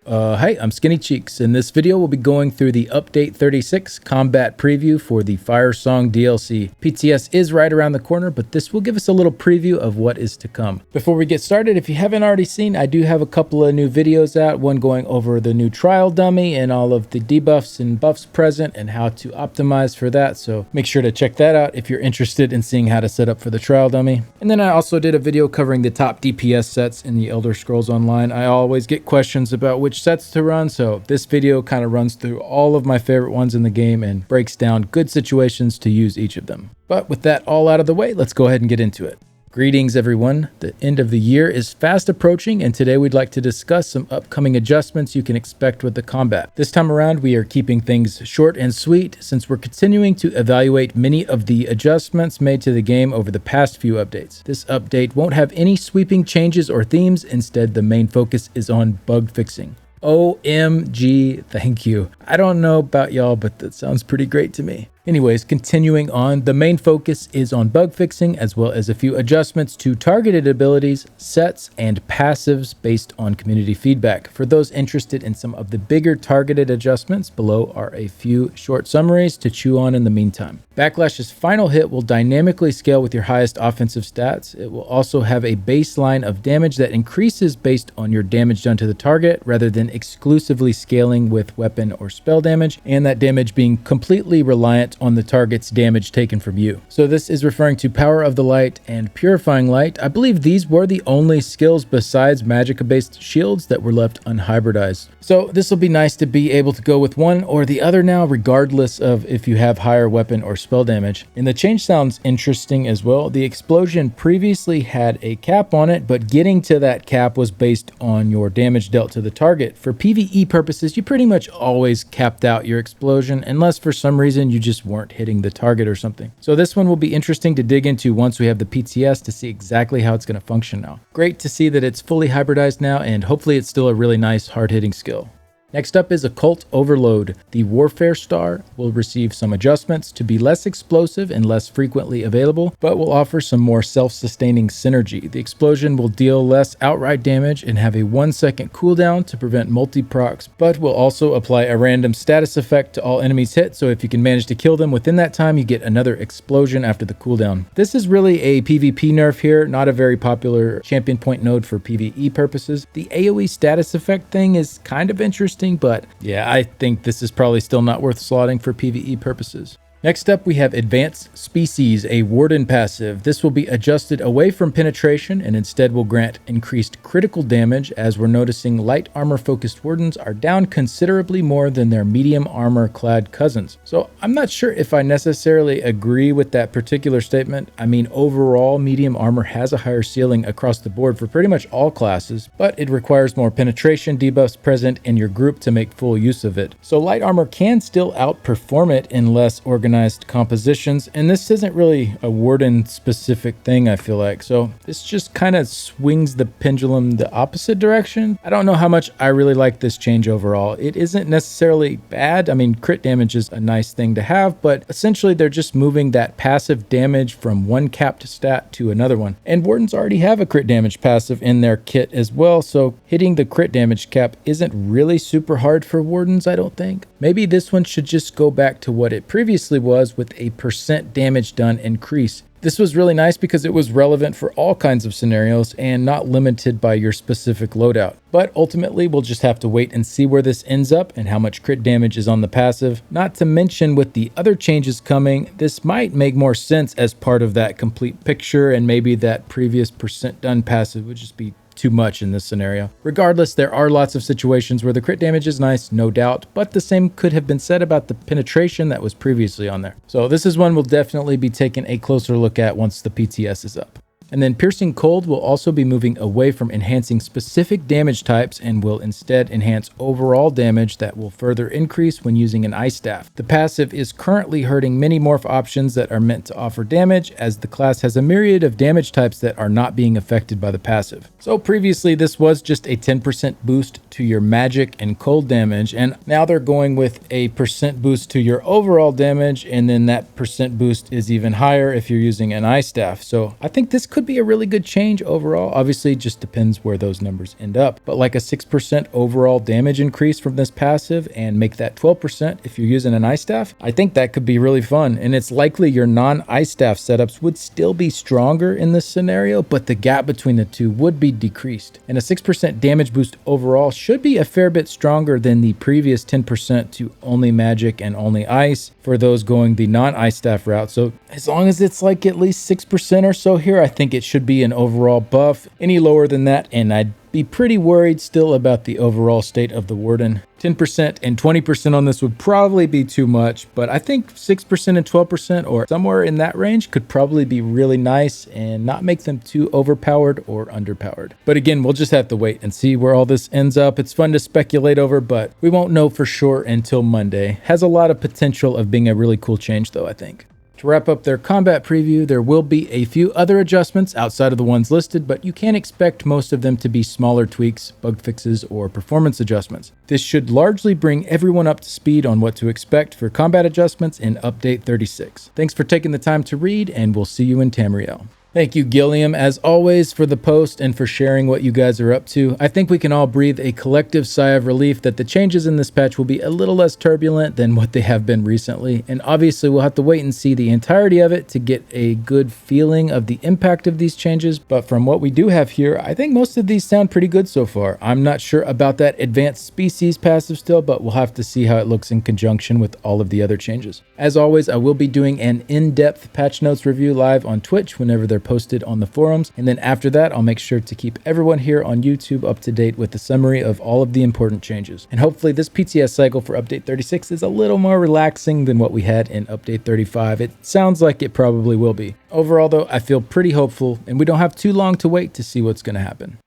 Hi, I'm Skinny Cheeks. In this video, we'll be going through the Update 36 combat preview for the Firesong DLC. PTS is right around the corner, but this will give us a little preview of what is to come. Before we get started, if you haven't already seen, I do have a couple of new videos out, one going over the new trial dummy and all of the debuffs and buffs present and how to optimize for that, so make sure to check that out if you're interested in seeing how to set up for the trial dummy. And then I also did a video covering the top DPS sets in the Elder Scrolls Online. I always get questions about which sets to run, so this video kind of runs through all of my favorite ones in the game and breaks down good situations to use each of them. But with that all out of the way, let's go ahead and get into it. Greetings everyone, the end of the year is fast approaching, and today we'd like to discuss some upcoming adjustments you can expect with the combat. This time around we are keeping things short and sweet since we're continuing to evaluate many of the adjustments made to the game over the past few updates. This update won't have any sweeping changes or themes, instead the main focus is on bug fixing. OMG, thank you. I don't know about y'all, but that sounds pretty great to me. Anyways, continuing on, the main focus is on bug fixing as well as a few adjustments to targeted abilities, sets, and passives based on community feedback. For those interested in some of the bigger targeted adjustments, below are a few short summaries to chew on in the meantime. Backlash's final hit will dynamically scale with your highest offensive stats. It will also have a baseline of damage that increases based on your damage done to the target rather than exclusively scaling with weapon or spell damage, and that damage being completely reliant on the target's damage taken from you. So this is referring to Power of the Light and Purifying Light. I believe these were the only skills besides Magicka-based shields that were left unhybridized. So this will be nice to be able to go with one or the other now, regardless of if you have higher weapon or spell damage. And the change sounds interesting as well. The explosion previously had a cap on it, but getting to that cap was based on your damage dealt to the target. For PvE purposes, you pretty much always capped out your explosion, unless for some reason you just weren't hitting the target or something. So this one will be interesting to dig into once we have the PTS to see exactly how it's going to function now. Great to see that it's fully hybridized now, and hopefully it's still a really nice hard-hitting skill. Next up is Occult Overload. The Warfare Star will receive some adjustments to be less explosive and less frequently available, but will offer some more self-sustaining synergy. The explosion will deal less outright damage and have a 1-second cooldown to prevent multi-procs, but will also apply a random status effect to all enemies hit, so if you can manage to kill them within that time, you get another explosion after the cooldown. This is really a PvP nerf here, not a very popular champion point node for PvE purposes. The AoE status effect thing is kind of interesting, but yeah, I think this is probably still not worth slotting for PvE purposes. Next up, we have Advanced Species, a Warden passive. This will be adjusted away from penetration and instead will grant increased critical damage, as we're noticing light armor focused Wardens are down considerably more than their medium armor clad cousins. So I'm not sure if I necessarily agree with that particular statement. I mean, overall, medium armor has a higher ceiling across the board for pretty much all classes, but it requires more penetration debuffs present in your group to make full use of it. So light armor can still outperform it in less organized compositions, and this isn't really a Warden specific thing, I feel like, so this just kind of swings the pendulum the opposite direction. I don't know how much I really like this change overall. It isn't necessarily bad. I mean, crit damage is a nice thing to have, but essentially they're just moving that passive damage from one capped stat to another one, and Wardens already have a crit damage passive in their kit as well, so hitting the crit damage cap isn't really super hard for Wardens, I don't think. Maybe this one should just go back to what it previously was, with a % damage done increase. This was really nice because it was relevant for all kinds of scenarios and not limited by your specific loadout. But ultimately, we'll just have to wait and see where this ends up and how much crit damage is on the passive. Not to mention, with the other changes coming, this might make more sense as part of that complete picture, and maybe that previous % done passive would just be too much in this scenario. Regardless, there are lots of situations where the crit damage is nice, no doubt, but the same could have been said about the penetration that was previously on there. So this is one we'll definitely be taking a closer look at once the PTS is up. And then Piercing Cold will also be moving away from enhancing specific damage types and will instead enhance overall damage that will further increase when using an Ice Staff. The passive is currently hurting many morph options that are meant to offer damage, as the class has a myriad of damage types that are not being affected by the passive. So previously this was just a 10% boost to your magic and cold damage, and now they're going with a % boost to your overall damage, and then that % boost is even higher if you're using an Ice Staff. So I think this could could be a really good change overall. Obviously, it just depends where those numbers end up. But like a 6% overall damage increase from this passive and make that 12% if you're using an ice staff, I think that could be really fun. And it's likely your non-ice staff setups would still be stronger in this scenario, but the gap between the two would be decreased. And a 6% damage boost overall should be a fair bit stronger than the previous 10% to only magic and only ice for those going the non-ice staff route. So as long as it's like at least 6% or so here, I think it should be an overall buff. Any lower than that, and I'd be pretty worried still about the overall state of the Warden. 10% and 20% on this would probably be too much, but I think 6% and 12% or somewhere in that range could probably be really nice and not make them too overpowered or underpowered. But again, we'll just have to wait and see where all this ends up. It's fun to speculate over, but we won't know for sure until Monday. Has a lot of potential of being a really cool change though, I think. To wrap up their combat preview, there will be a few other adjustments outside of the ones listed, but you can expect most of them to be smaller tweaks, bug fixes, or performance adjustments. This should largely bring everyone up to speed on what to expect for combat adjustments in Update 36. Thanks for taking the time to read, and we'll see you in Tamriel. Thank you, Gilliam, as always, for the post and for sharing what you guys are up to. I think we can all breathe a collective sigh of relief that the changes in this patch will be a little less turbulent than what they have been recently. And obviously, we'll have to wait and see the entirety of it to get a good feeling of the impact of these changes. But from what we do have here, I think most of these sound pretty good so far. I'm not sure about that advanced species passive still, but we'll have to see how it looks in conjunction with all of the other changes. As always, I will be doing an in-depth patch notes review live on Twitch whenever they're posted on the forums, and then after that I'll make sure to keep everyone here on YouTube up to date with the summary of all of the important changes. And hopefully this PTS cycle for Update 36 is a little more relaxing than what we had in Update 35. It sounds like it probably will be. Overall though, I feel pretty hopeful, and we don't have too long to wait to see what's going to happen.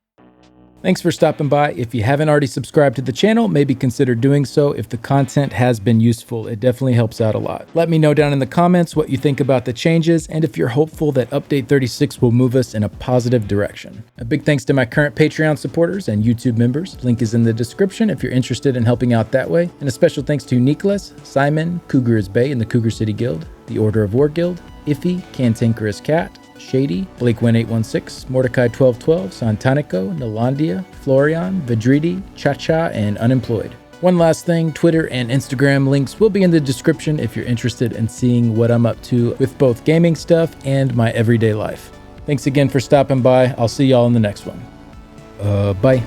Thanks for stopping by. If you haven't already subscribed to the channel, maybe consider doing so if the content has been useful. It definitely helps out a lot. Let me know down in the comments what you think about the changes and if you're hopeful that Update 36 will move us in a positive direction. A big thanks to my current Patreon supporters and YouTube members. Link is in the description if you're interested in helping out that way. And a special thanks to Nicholas, Simon, Cougar is Bay in the Cougar City Guild, the Order of War Guild, Iffy, Cantankerous Cat, Shady, Blake1816, Mordecai1212, Santanico, Nalandia, Florian, Vidridi, Cha-Cha, and Unemployed. One last thing, Twitter and Instagram links will be in the description if you're interested in seeing what I'm up to with both gaming stuff and my everyday life. Thanks again for stopping by. I'll see y'all in the next one. Bye.